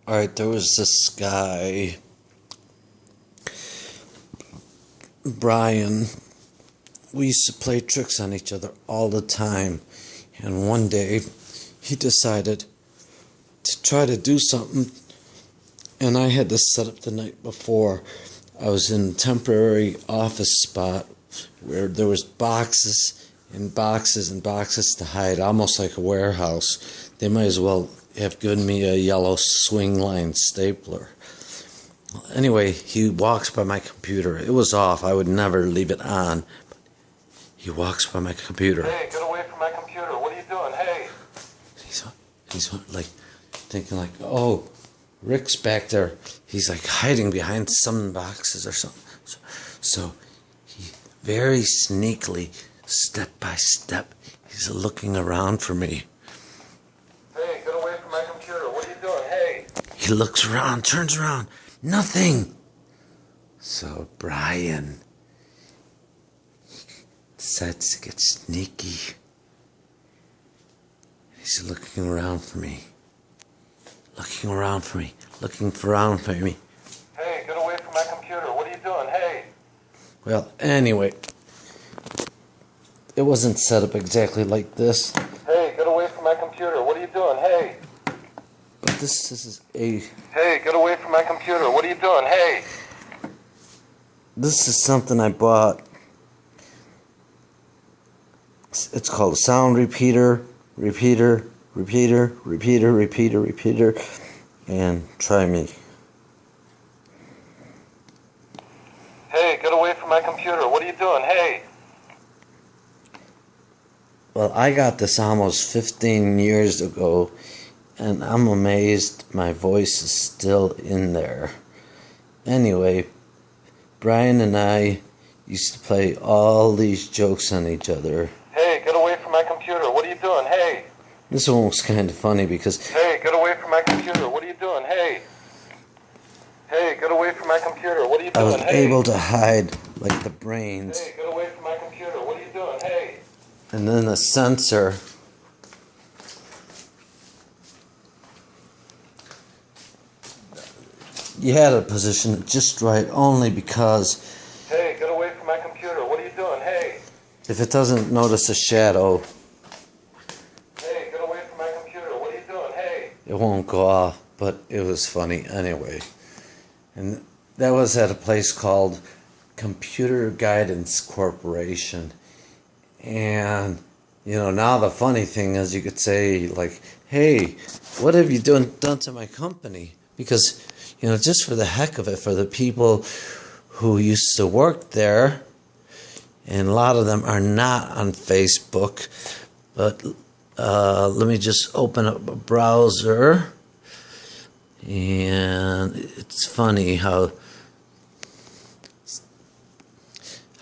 Alright, there was this guy, Brian. We used to play tricks on each other all the time. And one day, he decided to try to do something. And I had to set up the night before. I was in a temporary office spot where there was boxes and boxes and boxes to hide, almost like a warehouse. They might as well have given me a yellow swing line stapler. Anyway, he walks by my computer. It was off. I would never leave it on. But he walks by my computer. Hey, get away from my computer. What are you doing? Hey. He's like thinking like, oh, Rick's back there. He's like hiding behind some boxes or something. So he very sneakily, step by step, he's looking around for me. Hey, get away from my computer. What are you doing? Hey. He looks around, turns around. Nothing. So Brian decides to get sneaky. He's looking around for me. Looking around for me. Looking around for me. Hey, get away from my computer. What are you doing? Hey. Well, anyway, it wasn't set up exactly like this. Hey, get away from my computer. What are you doing? Hey. But this is a... Hey, get away from my computer. What are you doing? Hey. This is something I bought. It's called a sound repeater, repeater, and try me. Hey, get away from my computer. What are you doing? Hey. Well, I got this almost 15 years ago, and I'm amazed my voice is still in there. Anyway, Brian and I used to play all these jokes on each other. Hey, get away from my computer. What are you doing? Hey. This one was kind of funny because... Hey, get away from my computer. What are you doing? Hey. Hey, get away from my computer. What are you I doing? was Hey. able to hide, like, the brains. Hey, get away from my computer. What are you doing? Hey. And then the censor... You had to position it just right, only because... Hey, get away from my computer. What are you doing? Hey. If it doesn't notice a shadow, Hey, get away from my computer. What are you doing? Hey. it won't go off. But it was funny anyway. And that was at a place called Computer Guidance Corporation. And, you know, now the funny thing is you could say, like, hey, what have you done to my company? Because, you know, just for the heck of it, for the people who used to work there, and a lot of them are not on Facebook, but let me just open up a browser. And it's funny how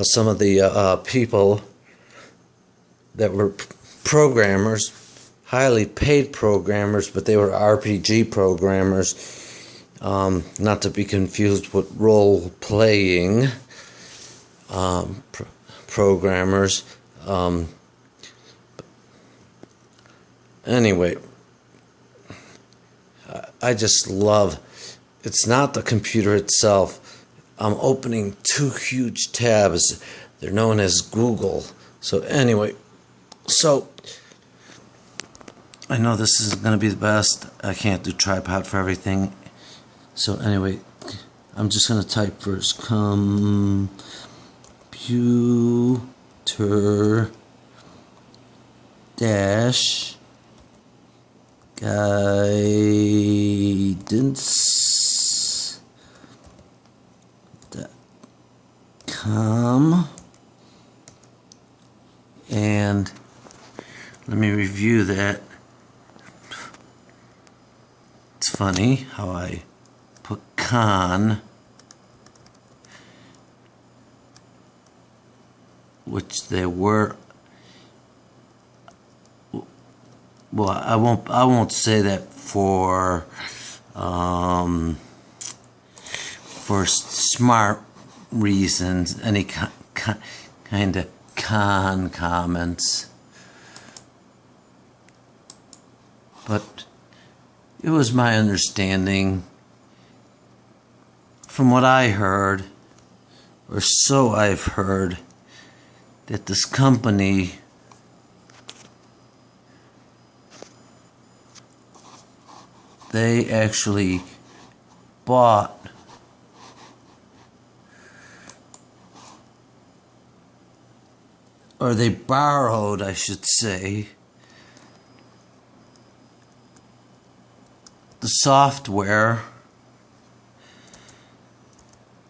some of the people that were programmers, highly paid programmers, but they were RPG programmers, not to be confused with role-playing programmers. Anyway, I just love, it's not the computer itself. I'm opening two huge tabs. They're known as Google. So anyway, so I know this isn't going to be the best. I can't do tripod for everything. So anyway, I'm just going to type first, computer dash guidance.com, and let me review that. It's funny how I put con, which they were. Well, I won't say that for smart reasons, any kind of con comments. But it was my understanding, from what I heard, or so I've heard, that this company they actually bought or they borrowed, I should say, the software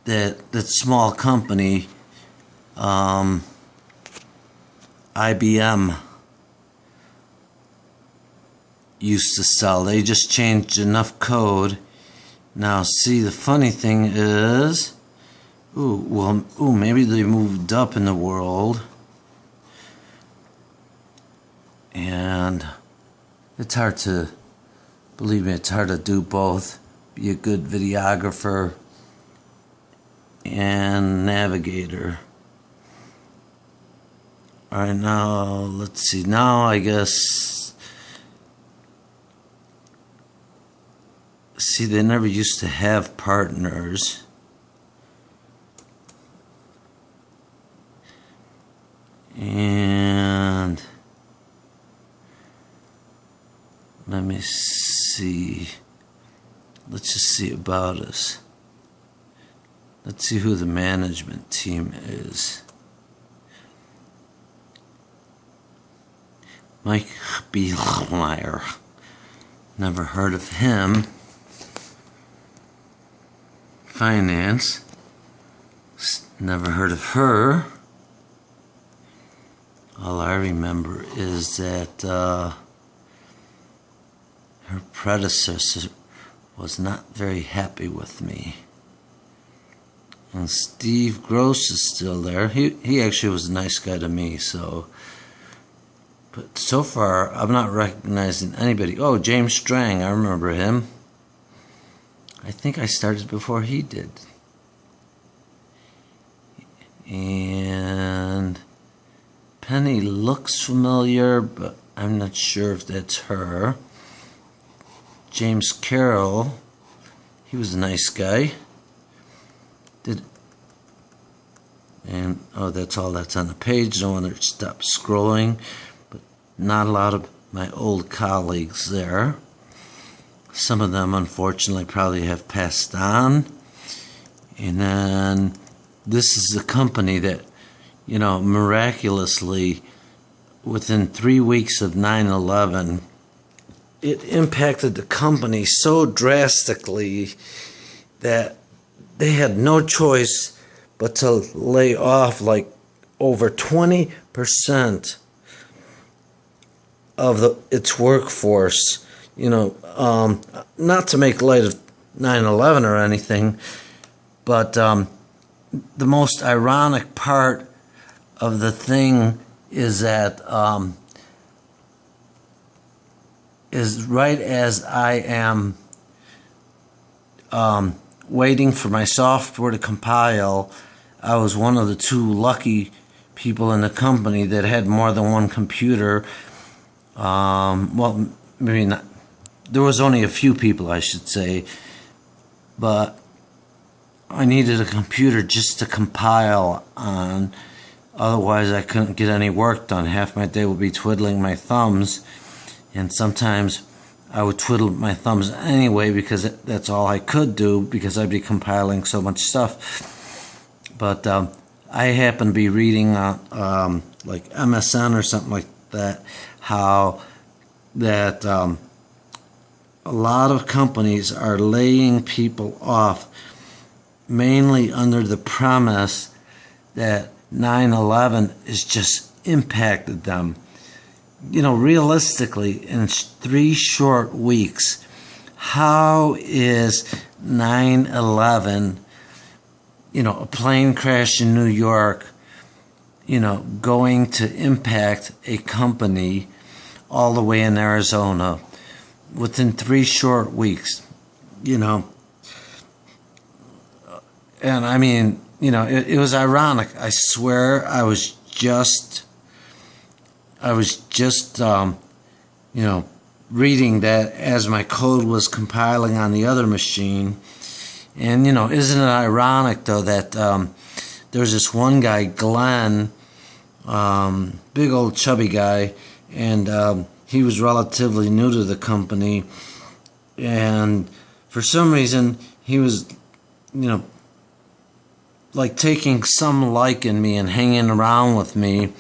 that small company, IBM, used to sell. They just changed enough code. Now, see, the funny thing is, maybe they moved up in the world, and it's hard to, believe me, it's hard to do both. Be a good videographer and navigator. Alright, now, let's see. Now, I guess, see, they never used to have partners. And let me see. Let's just see about us. Let's see who the management team is. Mike Bielmeyer. Never heard of him. Finance. Never heard of her. All I remember is that her predecessor was not very happy with me. And Steve Gross is still there. He actually was a nice guy to me, so. But so far, I'm not recognizing anybody. Oh, James Strang, I remember him. I think I started before he did. And Penny looks familiar, but I'm not sure if that's her. James Carroll, he was a nice guy. That's all that's on the page. No one stop scrolling, but not a lot of my old colleagues there. Some of them, unfortunately, probably have passed on. And then this is a company that, miraculously, within 3 weeks of 9/11, it impacted the company so drastically that they had no choice but to lay off like over 20% of its workforce. Not to make light of 9/11 or anything, but the most ironic part of the thing is that is right as I am waiting for my software to compile, I was one of the 2 lucky people in the company that had more than one computer. Well, maybe not. There was only a few people, I should say, but I needed a computer just to compile on. Otherwise, I couldn't get any work done. Half my day would be twiddling my thumbs, and sometimes I would twiddle my thumbs anyway because that's all I could do because I'd be compiling so much stuff. But I happen to be reading like MSN or something like that, how that a lot of companies are laying people off mainly under the premise that 9/11 has just impacted them. Realistically, in 3 short weeks, how is 9/11, a plane crash in New York, going to impact a company all the way in Arizona within 3 short weeks, And I mean, it was ironic. I swear I was just reading that as my code was compiling on the other machine. And, isn't it ironic, though, that there's this one guy, Glenn, big old chubby guy, and he was relatively new to the company, and for some reason he was, like taking some like in me and hanging around with me,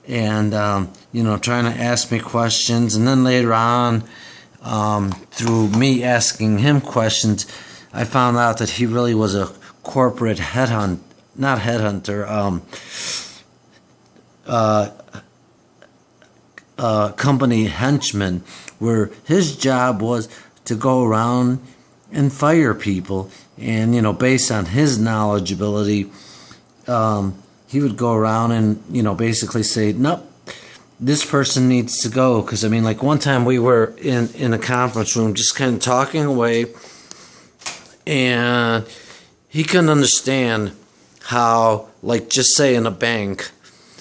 and trying to ask me questions. And then later on, through me asking him questions, I found out that he really was a corporate company henchman, where his job was to go around and fire people. And, based on his knowledgeability, he would go around and, basically say, nope, this person needs to go. Because, like one time we were in a conference room just kind of talking away, and he couldn't understand how, like, just say in a bank,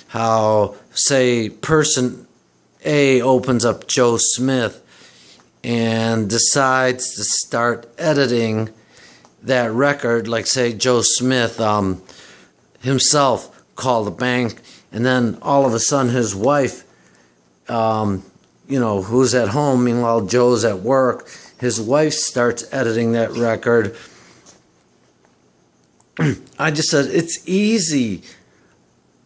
how, say, person A opens up Joe Smith and decides to start editing that record, like, say, Joe Smith himself called the bank, and then all of a sudden his wife, who's at home, meanwhile Joe's at work, his wife starts editing that record. I just said, it's easy.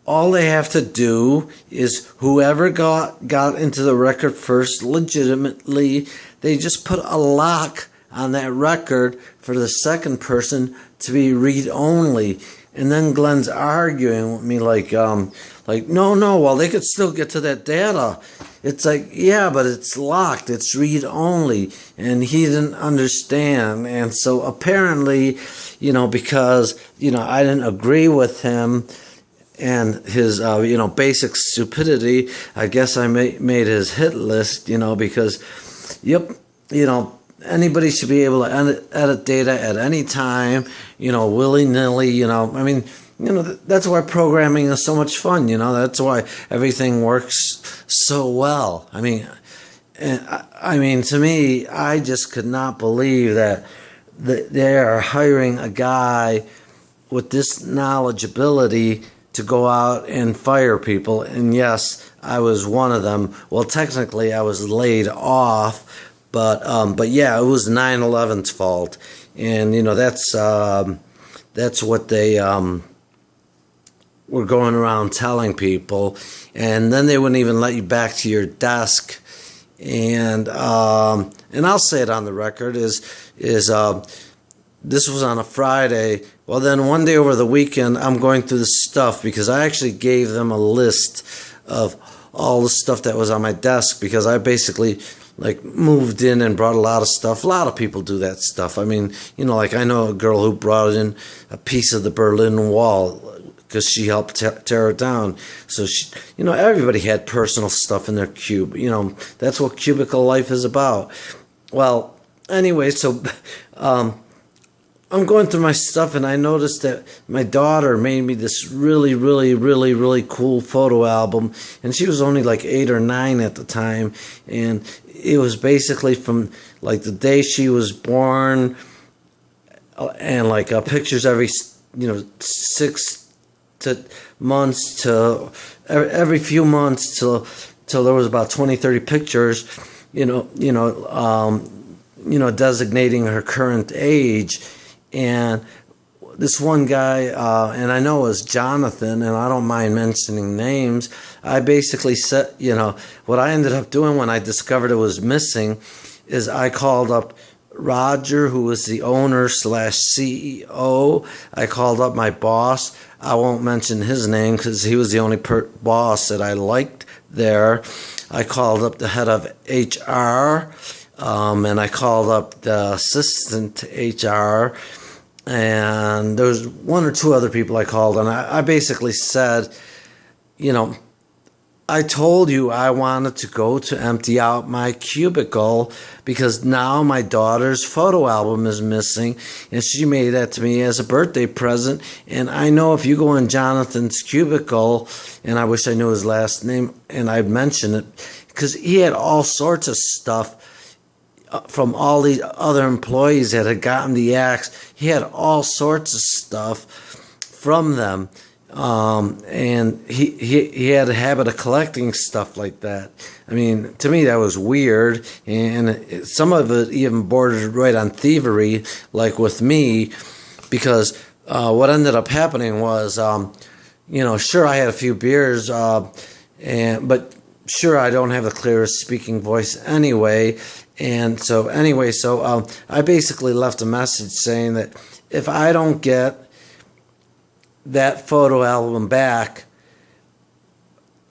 All they have to do is whoever got into the record first legitimately, they just put a lock on that record for the second person to be read-only. And then Glenn's arguing with me like, no, well, they could still get to that data. It's like, yeah, but it's locked. It's read-only. And he didn't understand. And so apparently, because, I didn't agree with him and his, basic stupidity, I guess I made his hit list, because, anybody should be able to edit data at any time, willy-nilly, that's why programming is so much fun, that's why everything works so well. To me, I just could not believe that they are hiring a guy with this knowledgeability to go out and fire people. And yes, I was one of them. Well, technically I was laid off, but yeah, it was 9/11's fault. And that's what they were going around telling people. And then they wouldn't even let you back to your desk. And I'll say it on the record, is this was on a Friday. Well, then one day over the weekend, I'm going through the stuff, because I actually gave them a list of all the stuff that was on my desk, because I basically moved in and brought a lot of stuff. A lot of people do that stuff. I know a girl who brought in a piece of the Berlin Wall because she helped tear it down. So she, everybody had personal stuff in their cube. That's what cubicle life is about. Well, anyway, so I'm going through my stuff, and I noticed that my daughter made me this really, really, really, really cool photo album, and she was only 8 or 9 at the time, and it was basically from the day she was born, and pictures every 6 months to every few months till there was about 20-30 pictures, designating her current age. And this one guy, and I know it was Jonathan, and I don't mind mentioning names, I basically said, what I ended up doing when I discovered it was missing is I called up Roger, who was the owner / CEO. I called up my boss. I won't mention his name because he was the only boss that I liked there. I called up the head of HR, and I called up the assistant HR, and there was 1 or 2 other people I called, and I basically said, I told you I wanted to go to empty out my cubicle because now my daughter's photo album is missing, and she made that to me as a birthday present. And I know if you go in Jonathan's cubicle, and I wish I knew his last name, and I'd mention it, because he had all sorts of stuff from all these other employees that had gotten the axe. He had all sorts of stuff from them. And he had a habit of collecting stuff like that. I mean, to me, that was weird. And some of it even bordered right on thievery, like with me, because what ended up happening was, sure, I had a few beers, but sure, I don't have the clearest speaking voice anyway. And so I basically left a message saying that if I don't get that photo album back,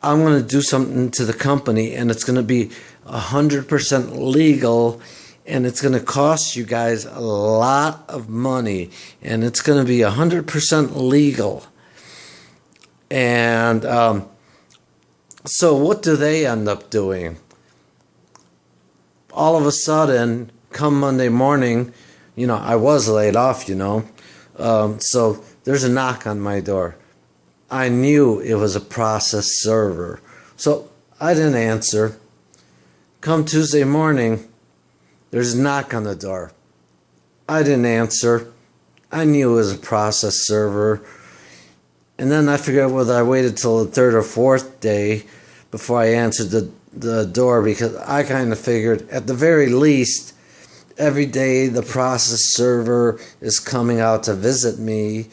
I'm going to do something to the company, and it's going to be 100% legal, and it's going to cost you guys a lot of money, and it's going to be 100% legal. And so what do they end up doing? All of a sudden, come Monday morning, I was laid off, so there's a knock on my door. I knew it was a process server, so I didn't answer. Come Tuesday morning, there's a knock on the door. I didn't answer. I knew it was a process server. And then I figured whether I waited till the third or fourth day before I answered the door, because I kind of figured at the very least, every day the process server is coming out to visit me,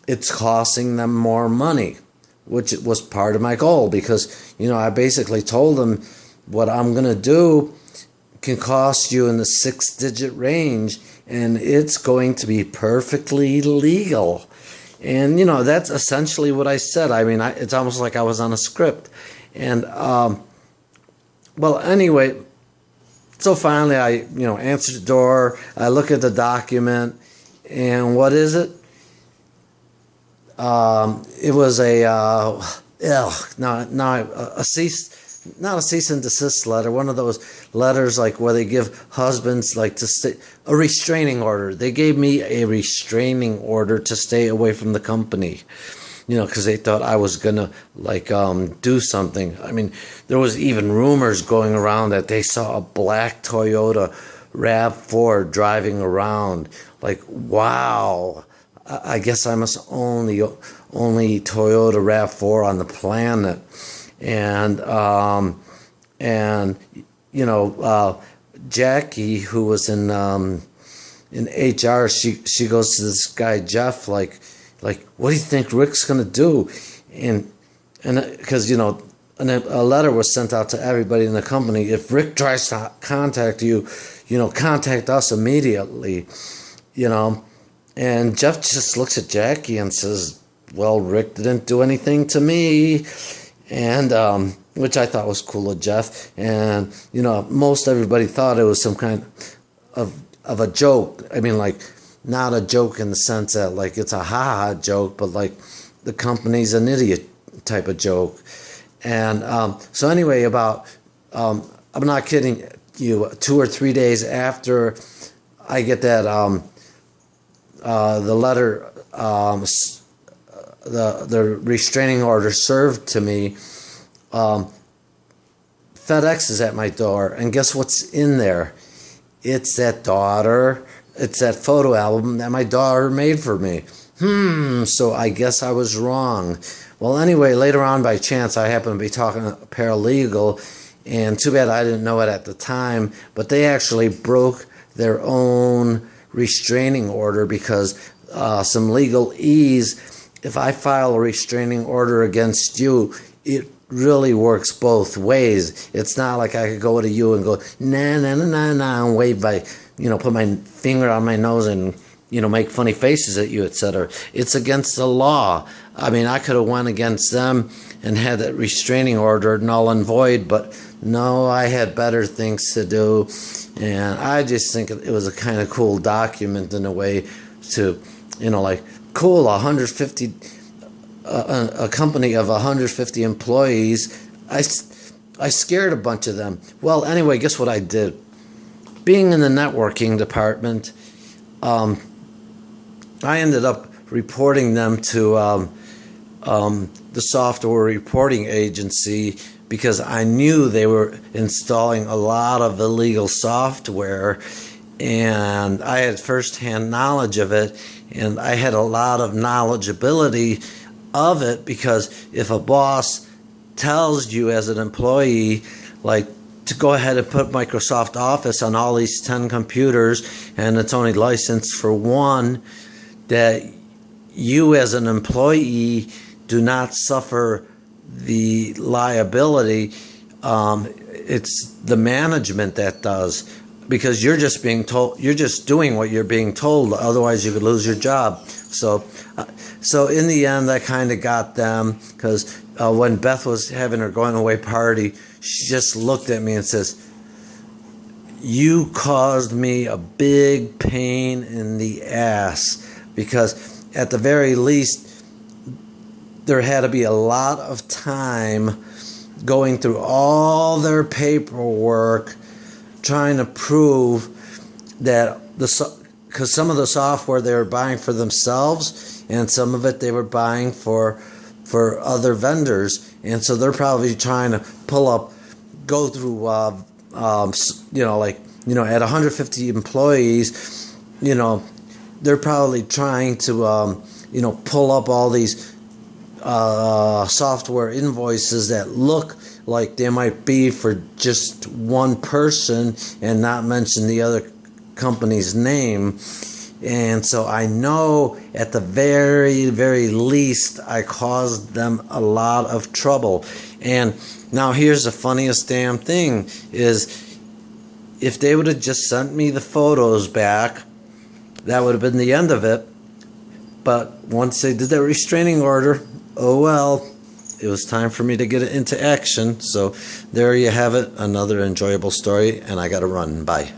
it's costing them more money, which was part of my goal, because, I basically told them what I'm going to do can cost you in the 6-digit range, and it's going to be perfectly legal. And, that's essentially what I said. I mean, it's almost like I was on a script. And, anyway, so finally I, answer the door, I look at the document, and what is it? It was not a cease and desist letter, one of those letters like where they give husbands like to stay, a restraining order. They gave me a restraining order to stay away from the company, because they thought I was gonna do something. I mean, there was even rumors going around that they saw a black Toyota RAV4 driving around. Like, wow, I guess I must own the only Toyota RAV4 on the planet. And Jackie, who was in HR, she goes to this guy Jeff, like, what do you think Rick's gonna do? And because a letter was sent out to everybody in the company. If Rick tries to contact you, contact us immediately. And Jeff just looks at Jackie and says, well, Rick didn't do anything to me. And which I thought was cool of Jeff. And, most everybody thought it was some kind of a joke. I mean, like, not a joke in the sense that, like, it's a ha-ha joke, but, like, the company's an idiot type of joke. And so anyway, I'm not kidding you, 2 or 3 days after I get that, the letter, the restraining order served to me, FedEx is at my door, and guess what's in there? It's that photo album that my daughter made for me. So I guess I was wrong. Well, anyway, later on by chance, I happened to be talking to a paralegal, and too bad I didn't know it at the time, but they actually broke their own restraining order because some legalese. If I file a restraining order against you, it really works both ways. It's not like I could go to you and go, nah, and wave by, put my finger on my nose and, make funny faces at you, etc. It's against the law. I mean, I could have went against them and had that restraining order null and void, but no, I had better things to do. And I just think it was a kind of cool document in a way to, cool, 150, a company of 150 employees. I scared a bunch of them. Well, anyway, guess what I did? Being in the networking department, I ended up reporting them to the software reporting agency because I knew they were installing a lot of illegal software, and I had firsthand knowledge of it, and I had a lot of knowledgeability of it, because if a boss tells you as an employee, like, to go ahead and put Microsoft Office on all these 10 computers and it's only licensed for one, that you as an employee do not suffer the liability. It's the management that does, because you're just being told, you're just doing what you're being told, otherwise you could lose your job. So in the end, I kind of got them, because when Beth was having her going away party, she just looked at me and says, "You caused me a big pain in the ass," because at the very least, there had to be a lot of time going through all their paperwork, trying to prove that because some of the software they were buying for themselves, and some of it they were buying for other vendors, and so they're probably trying to go through, at 150 employees, they're probably trying to, pull up all these software invoices that look like they might be for just one person and not mention the other company's name. And so I know at the very, very least I caused them a lot of trouble. And now here's the funniest damn thing is, if they would have just sent me the photos back, that would have been the end of it. But once they did that restraining order, oh well, it was time for me to get it into action. So there you have it, another enjoyable story, and I gotta run. Bye.